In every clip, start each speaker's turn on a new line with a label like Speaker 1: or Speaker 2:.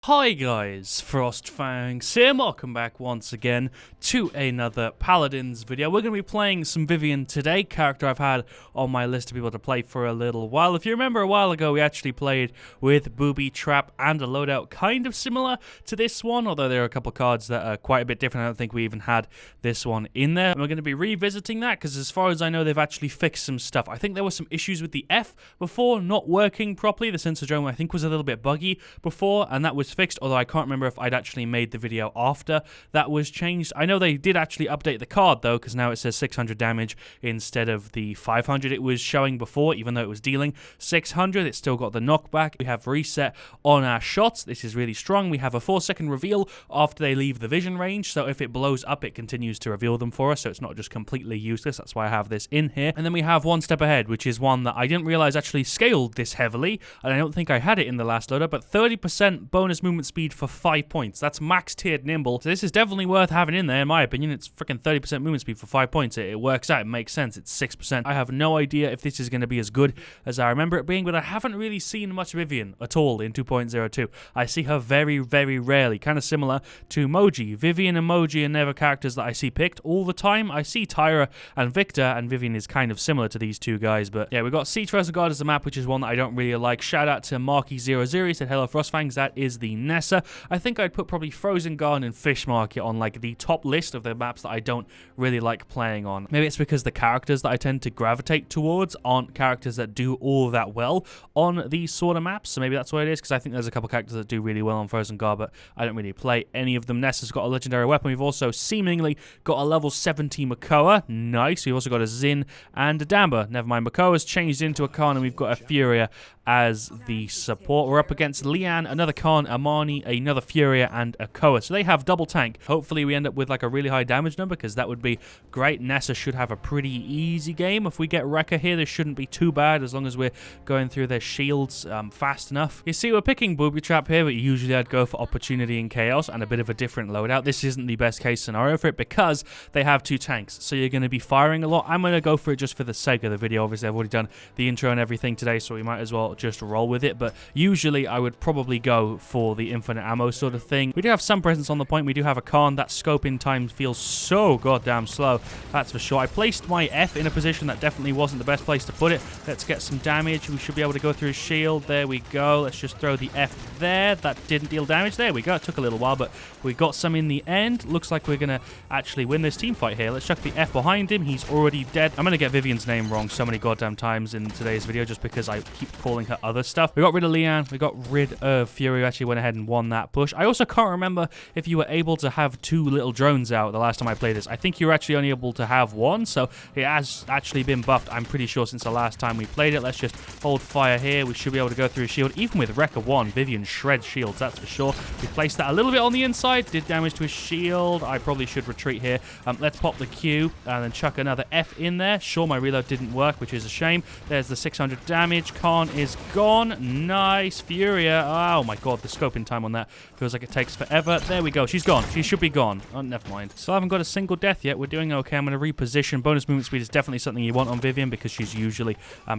Speaker 1: Hi guys, FrostFangs here, welcome back once again to another Paladins video. We're going to be playing some Vivian today, character I've had on my list of people to play for a little while. If you remember a while ago, we actually played with Booby Trap and a loadout kind of similar to this one, although there are a couple cards that are quite a bit different. I don't think we even had this one in there. And we're going to be revisiting that because as far as I know, they've actually fixed some stuff. I think there were some issues with the F before, not working properly. The sensor drone I think was a little bit buggy before, and that was fixed, although I can't remember if I'd actually made the video after that was changed. I know they did actually update the card though, because now it says 600 damage instead of the 500 it was showing before. Even though it was dealing 600, it's still got the knockback. We have reset on our shots. This is really strong. We have a 4-second reveal after they leave the vision range, so if it blows up it continues to reveal them for us, so it's not just completely useless. That's why I have this in here. And then we have one step ahead, which is one that I didn't realize actually scaled this heavily, and I don't think I had it in the last loader, but 30% bonus movement speed for 5 points. That's max tiered nimble. So this is definitely worth having in there in my opinion. It's freaking 30% movement speed for 5 points. It works out. It makes sense. It's 6%. I have no idea if this is going to be as good as I remember it being, but I haven't really seen much Vivian at all in 2.02. I see her very, very rarely. Kind of similar to Moji. Vivian and Moji are never characters that I see picked all the time. I see Tyra and Victor, and Vivian is kind of similar to these two guys. But yeah, we've got Sea Guard as a map, which is one that I don't really like. Shout out to Marky00. He said, hello FrostFangs. That is the Nessa. I think I'd put probably Frozen Garden and Fish Market on like the top list of the maps that I don't really like playing on. Maybe it's because the characters that I tend to gravitate towards aren't characters that do all that well on these sort of maps, so maybe that's what it is, because I think there's a couple characters that do really well on Frozen Guard, but I don't really play any of them. Nessa's got a legendary weapon. We've also seemingly got a level 70 Makoa. Nice. We've also got a Zin and a Damba. Never mind, Makoa's changed into a Khan, and we've got a Furia as the support. We're up against Leanne, another Khan, Amani, another Furia, and a Koa. So they have double tank. Hopefully we end up with like a really high damage number, because that would be great. Nessa should have a pretty easy game. If we get Wrecker here, this shouldn't be too bad as long as we're going through their shields fast enough. You see, we're picking Booby Trap here, but usually I'd go for Opportunity and Chaos and a bit of a different loadout. This isn't the best case scenario for it because they have 2 tanks, so you're going to be firing a lot. I'm going to go for it just for the sake of the video. Obviously, I've already done the intro and everything today, so we might as well just roll with it, but usually I would probably go for the infinite ammo sort of thing. We do have some presence on the point. We do have a Khan. That scoping time feels so goddamn slow, that's for sure. I placed my F in a position that definitely wasn't the best place to put it. Let's get some damage. We should be able to go through his shield. There we go. Let's just throw the F there. That didn't deal damage. There we go. It took a little while, but we got some in the end. Looks like we're going to actually win this team fight here. Let's chuck the F behind him. He's already dead. I'm going to get Vivian's name wrong so many goddamn times in today's video just because I keep calling her other stuff. We got rid of Leanne. We got rid of Fury, who actually went ahead and won that push. I also can't remember if you were able to have 2 little drones out the last time I played this. I think you were actually only able to have 1, so it has actually been buffed, I'm pretty sure, since the last time we played it. Let's just hold fire here. We should be able to go through his shield. Even with Wrecker 1, Vivian shreds shields, that's for sure. We placed that a little bit on the inside. Did damage to his shield. I probably should retreat here. Let's pop the Q and then chuck another F in there. Sure, my reload didn't work, which is a shame. There's the 600 damage. Khan is gone. Nice. Furia. Oh my god, the scoping time on that feels like it takes forever. There we go. She's gone. She should be gone. Oh, never mind. Still haven't got a single death yet. We're doing okay. I'm going to reposition. Bonus movement speed is definitely something you want on Vivian because she's usually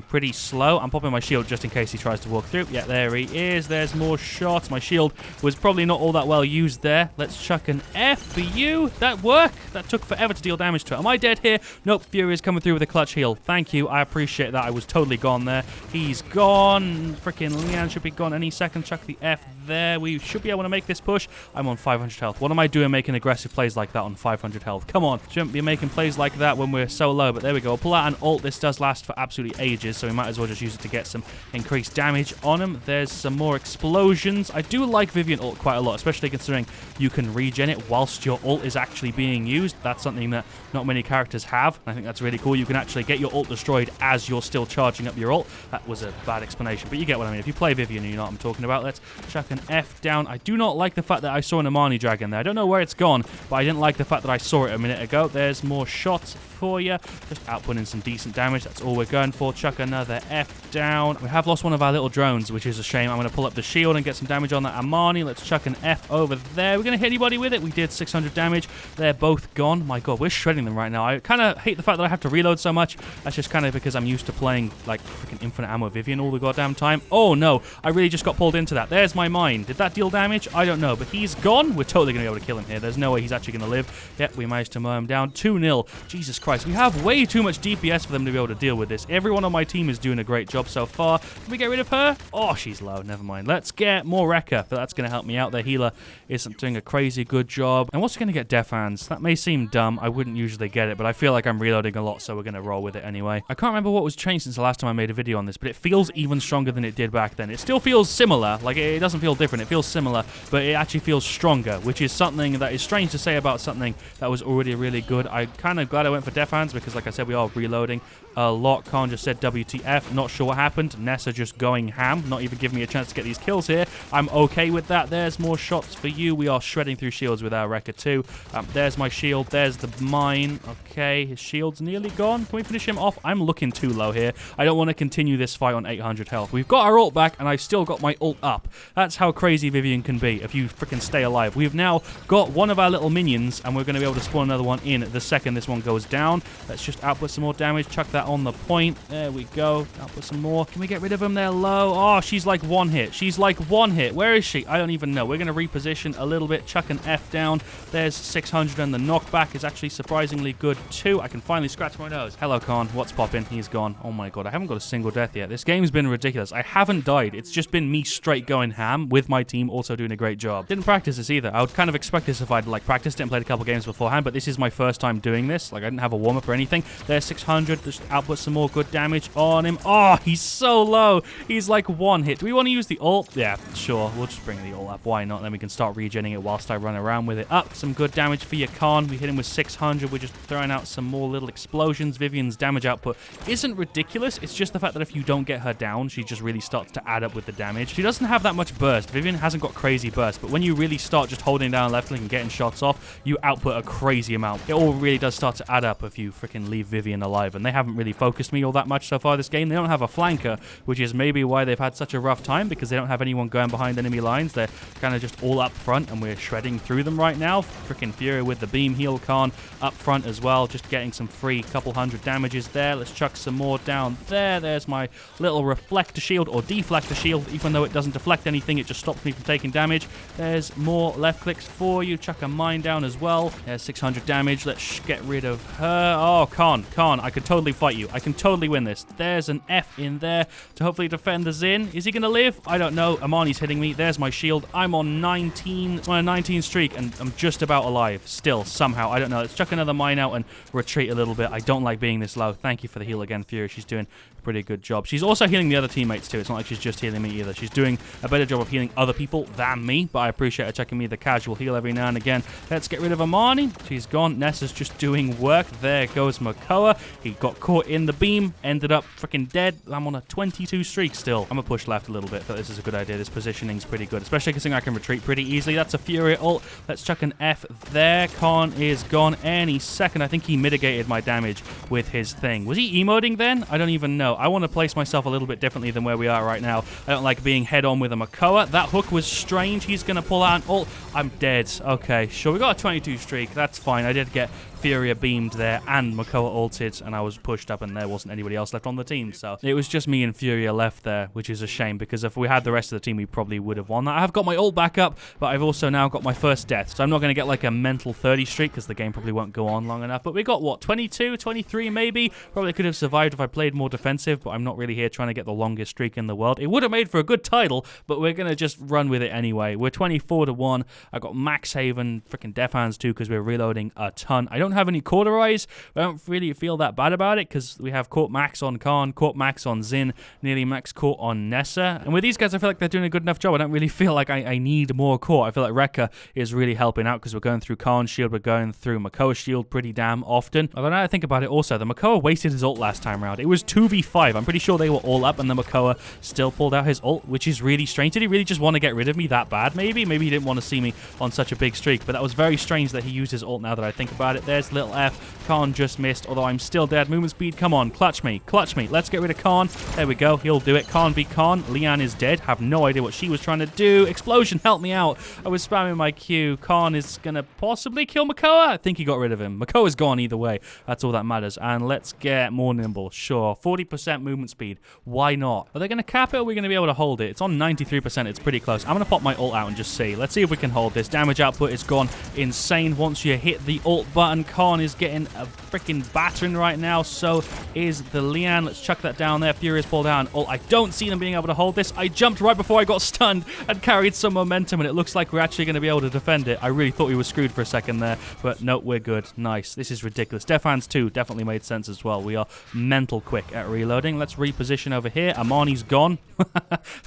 Speaker 1: pretty slow. I'm popping my shield just in case he tries to walk through. Yeah, there he is. There's more shots. My shield was probably not all that well used there. Let's chuck an F for you. That worked. That took forever to deal damage to it. Am I dead here? Nope. Fury is coming through with a clutch heal. Thank you. I appreciate that. I was totally gone there. He's gone. Freaking Leanne should be gone any second. Chuck the F there. We should be able to make this push. I'm on 500 health. What am I doing making aggressive plays like that on 500 health? Come on. Shouldn't be making plays like that when we're so low, but there we go. I'll pull out an ult. This does last for absolutely ages, so we might as well just use it to get some increased damage on him. There's some more explosions. I do like Vivian ult quite a lot, especially considering you can regen it whilst your ult is actually being used. That's something that not many characters have. I think that's really cool. You can actually get your ult destroyed as you're still charging up your ult. That was a bad explanation, but you get what I mean. If you play Vivian, you know what I'm talking about. Let's chuck an F down. I do not like the fact that I saw an Amani dragon there. I don't know where it's gone, but I didn't like the fact that I saw it a minute ago. There's more shots for you. Just outputting some decent damage. That's all we're going for. Chuck another F down. We have lost one of our little drones, which is a shame. I'm going to pull up the shield and get some damage on that Amani. Let's chuck an F over there. We're going to hit anybody with it. We did 600 damage. They're both gone. My god, we're shredding them right now. I kind of hate the fact that I have to reload so much. That's just kind of because I'm used to playing like freaking infinite ammo Vivian all goddamn time. Oh, no. I really just got pulled into that. There's my mine. Did that deal damage? I don't know. But he's gone. We're totally going to be able to kill him here. There's no way he's actually going to live. Yep, we managed to mow him down. 2-0. Jesus Christ. We have way too much DPS for them to be able to deal with this. Everyone on my team is doing a great job so far. Can we get rid of her? Oh, she's low. Never mind. Let's get more Rekka, but that's going to help me out. Their healer isn't doing a crazy good job. And what's going to get Death Hands? That may seem dumb. I wouldn't usually get it, but I feel like I'm reloading a lot, so we're going to roll with it anyway. I can't remember what was changed since the last time I made a video on this, but it feels even stronger than it did back then. It still feels similar. Like, it doesn't feel different. It feels similar, but it actually feels stronger, which is something that is strange to say about something that was already really good. I'm kind of glad I went for Death Hands because, like I said, we are reloading a lot. Khan just said WTF. Not sure what happened. Nessa just going ham. Not even giving me a chance to get these kills here. I'm okay with that. There's more shots for you. We are shredding through shields with our Rekka too. There's my shield. There's the mine. Okay, his shield's nearly gone. Can we finish him off? I'm looking too low here. I don't want to continue this fight on 800 health. We've got our ult back, and I've still got my ult up. That's how crazy Vivian can be if you freaking stay alive. We've now got one of our little minions, and we're going to be able to spawn another one in the second this one goes down. Let's just output some more damage. Chuck that on the point. There we go. Output some more. Can we get rid of them? They're low. Oh, she's like one hit. She's like one hit. Where is she? I don't even know. We're going to reposition a little bit. Chuck an F down. There's 600, and the knockback is actually surprisingly good too. I can finally scratch my nose. Hello, Khan. What's popping? He's gone. Oh my god. I haven't got a single death yet. This game's been ridiculous. I haven't died. It's just been me straight going ham with my team also doing a great job. Didn't practice this either. I would kind of expect this if I'd like practiced it and played a couple games beforehand, but this is my first time doing this. Like, I didn't have a warm-up or anything. There's 600. Just output some more good damage on him. Oh, he's so low. He's like one hit. Do we want to use the ult? Yeah, sure. We'll just bring the ult up. Why not? Then we can start regenning it whilst I run around with it. Up. Some good damage for your Khan. We hit him with 600. We're just throwing out some more little explosions. Vivian's damage output isn't ridiculous. It's just the fact that if you don't get her down, she just really starts to add up with the damage. She doesn't have that much burst. Vivian hasn't got crazy burst, but when you really start just holding down left click and getting shots off, you output a crazy amount. It all really does start to add up if you freaking leave Vivian alive, and they haven't really focused me all that much so far this game. They don't have a flanker, which is maybe why they've had such a rough time, because they don't have anyone going behind enemy lines. They're kind of just all up front, and we're shredding through them right now. Freaking Fury with the beam heal. Khan up front as well, just getting some free couple hundred damages there. Let's chuck some more down there. There's my little reflector shield or deflector shield. Even though it doesn't deflect anything, it just stops me from taking damage. There's more left clicks for you. Chuck a mine down as well. There's 600 damage. Let's get rid of her. Oh, Khan, I could totally fight you. I can totally win this. There's an F in there to hopefully defend the Xin. Is he going to live? I don't know. Amani's hitting me. There's my shield. I'm on 19. It's my 19 streak, and I'm just about alive still, somehow. I don't know. Let's chuck another mine out and retreat a little bit. I don't like being this low. Thank you for the heal again, Fury. She's doing a pretty good job. She's also healing the other teammates too. It's not like she's just healing me either. She's doing a better job of healing other people than me, but I appreciate her checking me the casual heal every now and again. Let's get rid of Amani. She's gone. Nessa's just doing work. There goes Makoa. He got caught in the beam, ended up freaking dead. I'm on a 22 streak still. I'm gonna push left a little bit, but this is a good idea. This positioning's pretty good, especially considering I can retreat pretty easily. That's a Fury ult. Let's chuck an F there. Khan is gone any second. I think he mitigated my damage with his thing. Was he emoting then? I don't even know. I want to place myself a little bit differently than where we are right now. I don't like being head on with a Makoa. That hook was strange. He's gonna pull out an ult. I'm dead. Okay, sure. We got a 22 streak. That's fine. I did get Furia beamed there, and Makoa ulted, and I was pushed up, and there wasn't anybody else left on the team. So it was just me and Furia left there, which is a shame, because if we had the rest of the team, we probably would have won that. I have got my ult back up, but I've also now got my first death, so I'm not going to get like a mental 30 streak, because the game probably won't go on long enough. But we got, what, 22, 23 maybe? Probably could have survived if I played more defensive, but I'm not really here trying to get the longest streak in the world. It would have made for a good title, but we're going to just run with it anyway. We're 24-1. I got Max Haven, freaking Death Hands too, because we're reloading a ton. I don't have any cauterize. I don't really feel that bad about it, because we have caught Max on Khan, caught Max on Xin, nearly Max caught on Nessa. And with these guys, I feel like they're doing a good enough job. I don't really feel like I need more caught. I feel like Rekka is really helping out, because we're going through Khan's shield, we're going through Makoa's shield pretty damn often. Although now I think about it also, the Makoa wasted his ult last time around. It was 2v5. I'm pretty sure they were all up, and the Makoa still pulled out his ult, which is really strange. Did he really just want to get rid of me that bad, maybe? Maybe he didn't want to see me on such a big streak, but that was very strange that he used his ult now that I think about it. There's Hi-Rez, little F. Khan just missed, although I'm still dead. Movement speed, come on, clutch me, clutch me. Let's get rid of Khan. There we go, he'll do it. Khan v Khan. Leanne is dead. Have no idea what she was trying to do. Explosion, help me out. I was spamming my Q. Khan is gonna possibly kill Makoa. I think he got rid of him. Makoa's gone either way. That's all that matters. And let's get more nimble. Sure, 40% movement speed. Why not? Are they gonna cap it, or are we gonna be able to hold it? It's on 93%. It's pretty close. I'm gonna pop my ult out and just see. Let's see if we can hold this. Damage output is gone insane once you hit the ult button. Khan is getting a freaking battering right now. So is the Leanne. Let's chuck that down there. Fury is pulled down. Oh, I don't see them being able to hold this. I jumped right before I got stunned and carried some momentum, and it looks like we're actually going to be able to defend it. I really thought we were screwed for a second there, but no, we're good. Nice. This is ridiculous. Death Hands 2 definitely made sense as well. We are mental quick at reloading. Let's reposition over here. Amani's gone.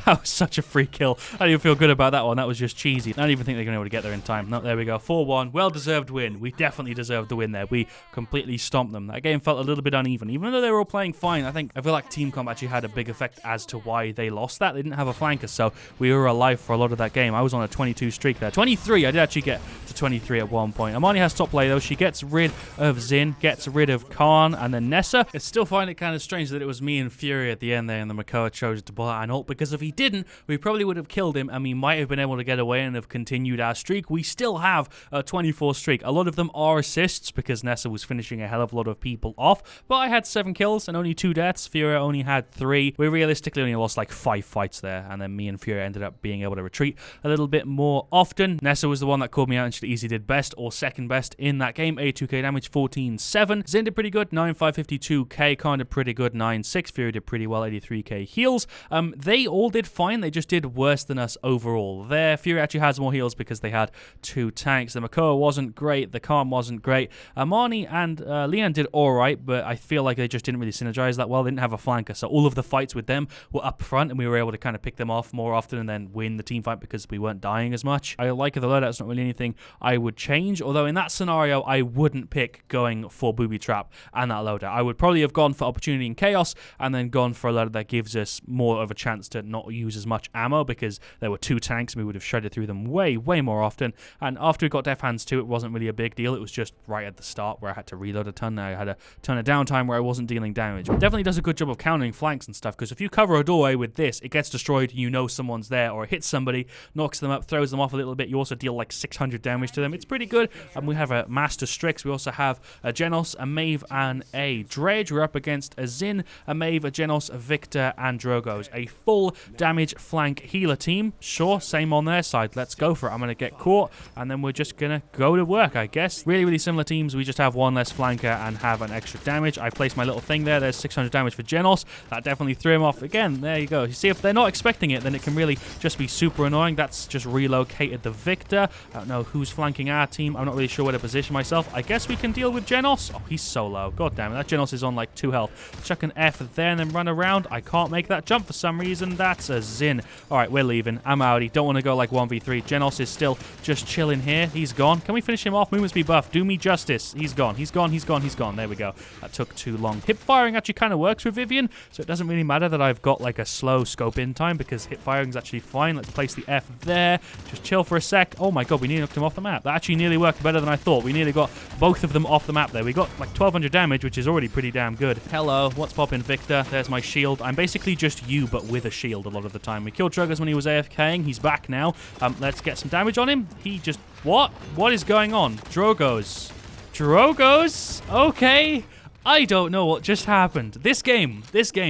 Speaker 1: That was such a free kill. I don't even feel good about that one. That was just cheesy. I don't even think they're going to be able to get there in time. No, there we go. 4-1. Well-deserved win. We definitely deserved the win there. We completely stomped them. That game felt a little bit uneven. Even though they were all playing fine, I feel like team comp actually had a big effect as to why they lost that. They didn't have a flanker, so we were alive for a lot of that game. I was on a 22 streak there. 23. I did actually get to 23 at one point. Amani has top play, though. She gets rid of Zin, gets rid of Khan, and then Nessa. I still find it kind of strange that it was me and Fury at the end there, and the Makoa chose to pull out an ult, because if he didn't, we probably would have killed him, and we might have been able to get away and have continued our streak. We still have a 24 streak. A lot of them are assists, because Nessa was finishing a hell of a lot of people off, but I had 7 kills and only 2 deaths. Fury only had 3. We realistically only lost like 5 fights there, and then me and Fury ended up being able to retreat a little bit more often. Nessa was the one that called me out, and she easily did best or second best in that game. 82k damage, 14-7. Zin did pretty good, 9,552k. Khan did pretty good, 9-6. Fury did pretty well, 83k heals. They all did fine. They just did worse than us overall. There, Fury actually has more heals because they had 2 tanks. The Makoa wasn't great. The Khan wasn't great. Amani and Leanne did alright, but I feel like they just didn't really synergize that well. They didn't have a flanker, so all of the fights with them were up front, and we were able to kind of pick them off more often and then win the team fight because we weren't dying as much. I like the loadout. It's not really anything I would change, although in that scenario, I wouldn't pick going for Booby Trap and that loadout. I would probably have gone for Opportunity and Chaos and then gone for a loadout that gives us more of a chance to not use as much ammo, because there were 2 tanks and we would have shredded through them way more often. And after we got Death Hands 2, it wasn't really a big deal. It was just right at the start where I had to reload a ton. I had a ton of downtime where I wasn't dealing damage. It definitely does a good job of countering flanks and stuff, because if you cover a doorway with this, it gets destroyed, you know someone's there, or it hits somebody, knocks them up, throws them off a little bit. You also deal like 600 damage to them. It's pretty good. And we have a Master Strix. We also have a Genos, a Maeve, and a Dredge. We're up against a Zin, a Maeve, a Genos, a Victor, and Drogos. A full damage flank healer team. Sure, same on their side. Let's go for it. I'm going to get caught, and then we're just going to go to work, I guess. Really similar teams. We just have 1 less flanker and have an extra damage. I placed my little thing there. There's 600 damage for Genos. That definitely threw him off. Again, there you go. You see, if they're not expecting it, then it can really just be super annoying. That's just relocated the Victor. I don't know who's flanking our team. I'm not really sure where to position myself. I guess we can deal with Genos. Oh, he's so low. God damn it. That Genos is on like 2 health. Chuck an F there and then run around. I can't make that jump for some reason. That's a Zin. All right, we're leaving. I'm outie. Don't want to go like 1v3. Genos is still just chilling here. He's gone. Can we finish him off? Movement speed buff. Do me justice. He's gone. He's gone. He's gone. He's gone. There we go. That took too long. Hip firing actually kind of works with Vivian, so it doesn't really matter that I've got like a slow scope in time, because hip firing is actually fine. Let's place the F there. Just chill for a sec. Oh my god, we nearly knocked him off the map. That actually nearly worked better than I thought. We nearly got both of them off the map there. We got like 1200 damage, which is already pretty damn good. Hello, what's poppin', Victor? There's my shield. I'm basically just you, but with a shield a lot of the time. We killed Trogos when he was AFKing. He's back now. Let's get some damage on him. He just... What? What is going on? Drogos. Drogos? Okay. I don't know what just happened. This game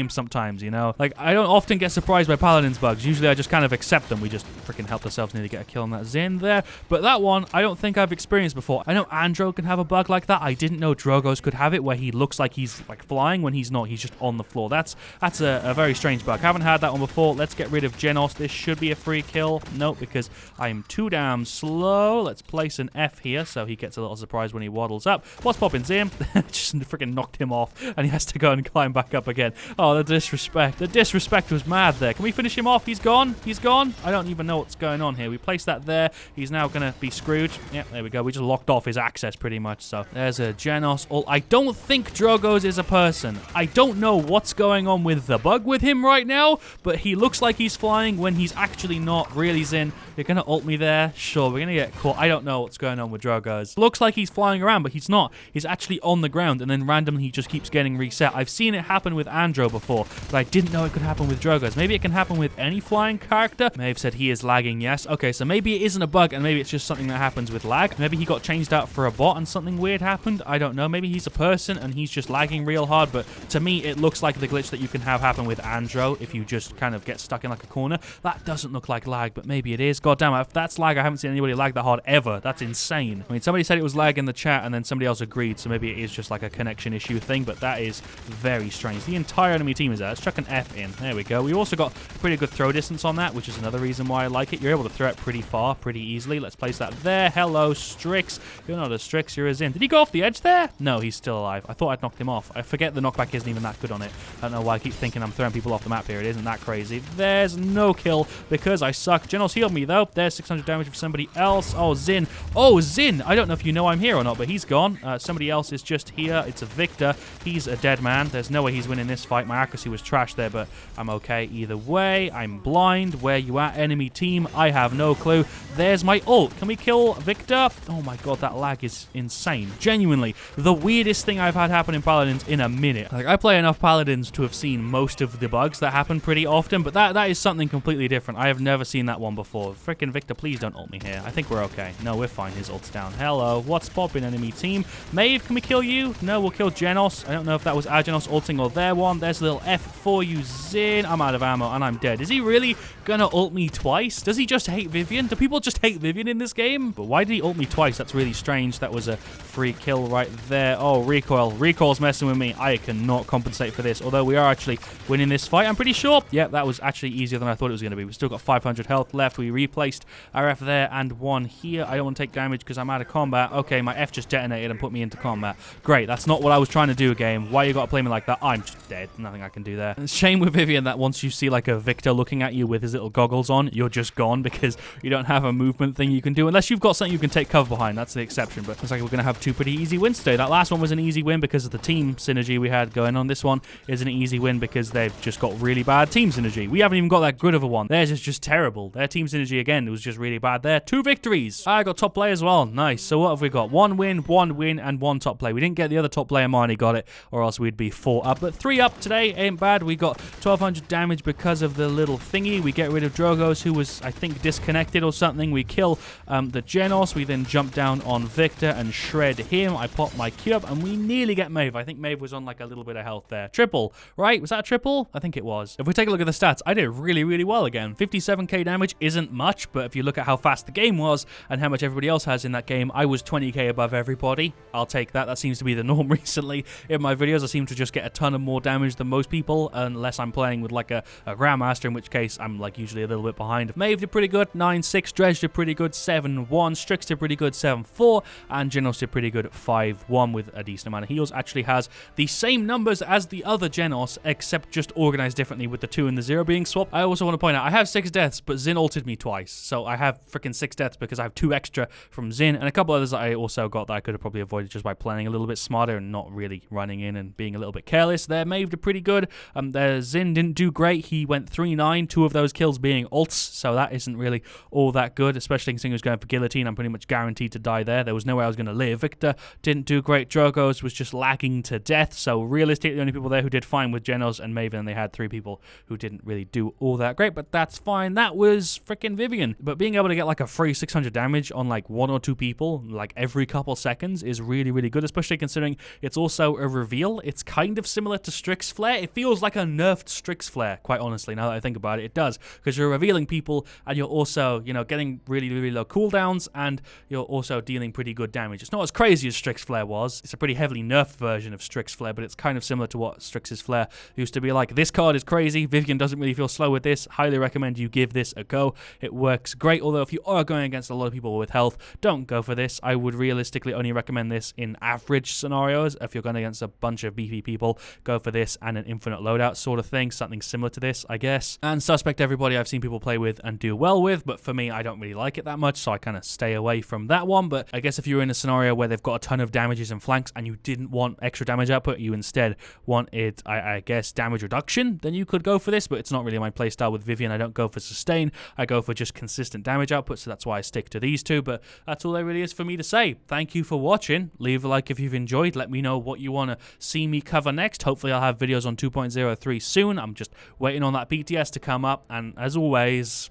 Speaker 1: sometimes, you know. Like, I don't often get surprised by Paladins bugs. Usually I just kind of accept them. We just freaking helped ourselves nearly get a kill on that Zin there. But that one, I don't think I've experienced before. I know Andro can have a bug like that. I didn't know Drogos could have it, where he looks like he's like flying when he's not. He's just on the floor. That's a very strange bug. Haven't had that one before. Let's get rid of Genos. This should be a free kill. Nope, because I'm too damn slow. Let's place an F here so he gets a little surprise when he waddles up. What's poppin', Zim? Just freaking knock knocked him off, and he has to go and climb back up again. Oh, the disrespect. The disrespect was mad there. Can we finish him off? He's gone. He's gone. I don't even know what's going on here. We placed that there. He's now going to be screwed. Yeah, there we go. We just locked off his access pretty much. So there's a Genos. I don't think Drogos is a person. I don't know what's going on with the bug with him right now, but he looks like he's flying when he's actually not. Really, Zin, you're going to ult me there? Sure, we're going to get caught. I don't know what's going on with Drogos. Looks like he's flying around, but he's not. He's actually on the ground, and then randomly he just keeps getting reset. I've seen it happen with Andro before, but I didn't know it could happen with Drogos. Maybe it can happen with any flying character. Maeve said he is lagging, yes. Okay, so maybe it isn't a bug, and maybe it's just something that happens with lag. Maybe he got changed out for a bot and something weird happened. I don't know. Maybe he's a person and he's just lagging real hard, but to me, it looks like the glitch that you can have happen with Andro if you just kind of get stuck in like a corner. That doesn't look like lag, but maybe it is. God damn it, if that's lag, I haven't seen anybody lag that hard ever. That's insane. I mean, somebody said it was lag in the chat, and then somebody else agreed, so maybe it is just like a connection issue thing, but that is very strange. The entire enemy team is there. Let's chuck an F in. There we go. We also got pretty good throw distance on that, which is another reason why I like it. You're able to throw it pretty far, pretty easily. Let's place that there. Hello, Strix. You're not a Strix, you're a Zin. Did he go off the edge there? No, he's still alive. I thought I'd knocked him off. I forget the knockback isn't even that good on it. I don't know why I keep thinking I'm throwing people off the map here. It isn't that crazy. There's no kill because I suck. Genos healed me, though. There's 600 damage for somebody else. Oh, Zin. Oh, Zin. I don't know if you know I'm here or not, but he's gone. Somebody else is just here. It's a Victor. He's a dead man. There's no way he's winning this fight. My accuracy was trash there, but I'm okay either way. I'm blind. Where you at, enemy team? I have no clue. There's my ult. Can we kill Victor? Oh my god, that lag is insane. Genuinely, the weirdest thing I've had happen in Paladins in a minute. Like, I play enough Paladins to have seen most of the bugs that happen pretty often, but that is something completely different. I have never seen that one before. Frickin' Victor, please don't ult me here. I think we're okay. No, we're fine. His ult's down. Hello. What's poppin', enemy team? Maeve, can we kill you? No, we'll kill Genos. I don't know if that was our Genos ulting or their one. There's a little F for you, Zin. I'm out of ammo and I'm dead. Is he really gonna ult me twice? Does he just hate Vivian? Do people just hate Vivian in this game? But why did he ult me twice? That's really strange. That was a free kill right there. Oh, recoil. Recoil's messing with me. I cannot compensate for this, although we are actually winning this fight, I'm pretty sure. Yeah, that was actually easier than I thought it was going to be. We've still got 500 health left. We replaced our F there and one here. I don't want to take damage because I'm out of combat. Okay, my F just detonated and put me into combat. Great, that's not what I was trying to do, game. Why you got to play me like that? I'm just dead. Nothing I can do there. Shame with Vivian that once you see like a Victor looking at you with his little goggles on, you're just gone because you don't have a movement thing you can do unless you've got something you can take cover behind. That's the exception, but looks like we're going to have two pretty easy wins today. That last one was an easy win because of the team synergy we had going on. This one is an easy win because they've just got really bad team synergy. We haven't even got that good of a one. Theirs is just terrible. Their team synergy, again, was just really bad there. 2 victories. I got top play as well. Nice. So what have we got? 1 win, and 1 top play. We didn't get the other top player. Marnie got it, or else we'd be 4 up. But 3 up today ain't bad. We got 1200 damage because of the little thingy. We get rid of Drogos, who was, I think, disconnected or something. We kill the Genos. We then jump down on Victor and shred him. I pop my Q up, and we nearly get Maeve. I think Maeve was on like a little bit of health there. Triple, right? Was that a triple? I think it was. If we take a look at the stats, I did really, really well again. 57k damage isn't much, but if you look at how fast the game was and how much everybody else has in that game, I was 20k above everybody. I'll take that. That seems to be the norm recently in my videos. I seem to just get a ton of more damage than most people, unless I'm playing with like a Grandmaster, in which case I'm like usually a little bit behind. Maeve did pretty good, 9-6. Dredge did pretty good, 7-1. Strix did pretty good, 7-4. And Genos did pretty good, 5-1 with a decent amount of heals. Actually has the same numbers as the other Genos, except just organized differently with the 2 and the 0 being swapped. I also want to point out, I have 6 deaths, but Zin ulted me twice. So I have freaking 6 deaths because I have 2 extra from Zin, and a couple others that I also got that I could have probably avoided just by playing a little bit smarter and not really running in and being a little bit careless. There, Maeve did pretty good. There, Zin didn't do great. He went 3-9, 2 of those kills being ults, so that isn't really all that good, especially considering he was going for guillotine. I'm pretty much guaranteed to die there. There was no way I was going to live. Victor didn't do great. Drogos was just lagging to death, so realistically the only people there who did fine with Genos and Maven, and they had 3 people who didn't really do all that great, but that's fine. That was freaking Vivian. But being able to get like a free 600 damage on like 1 or 2 people like every couple seconds is really, really good, especially considering it's also a reveal. It's kind of similar to Strix Flare. It feels like a nerfed Strix Flare, quite honestly, now that I think about it. It does, because you're revealing people and you're also, you know, getting really, really low cooldowns, and you're also dealing pretty good damage. It's not as crazy as Strix Flare was. It's a pretty heavily nerfed version of Strix Flare, but it's kind of similar to what Strix's Flare used to be like. This card is crazy. Vivian doesn't really feel slow with this. Highly recommend you give this a go. It works great, although if you are going against a lot of people with health, don't go for this. I would realistically only recommend this in average scenarios. If if you're going against a bunch of beefy people, go for this and an infinite loadout sort of thing, something similar to this, I guess. And Suspect everybody I've seen people play with and do well with, but for me, I don't really like it that much, so I kind of stay away from that one. But I guess if you're in a scenario where they've got a ton of damages and flanks and you didn't want extra damage output, you instead wanted, I guess, damage reduction, then you could go for this, but it's not really my playstyle with Vivian. I don't go for sustain, I go for just consistent damage output, so that's why I stick to these two. But that's all there really is for me to say. Thank you for watching. Leave a like if you've enjoyed. Let me know what you want to see me cover next. Hopefully I'll have videos on 2.03 soon. I'm just waiting on that PTS to come up, and as always,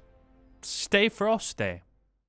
Speaker 1: stay frosty.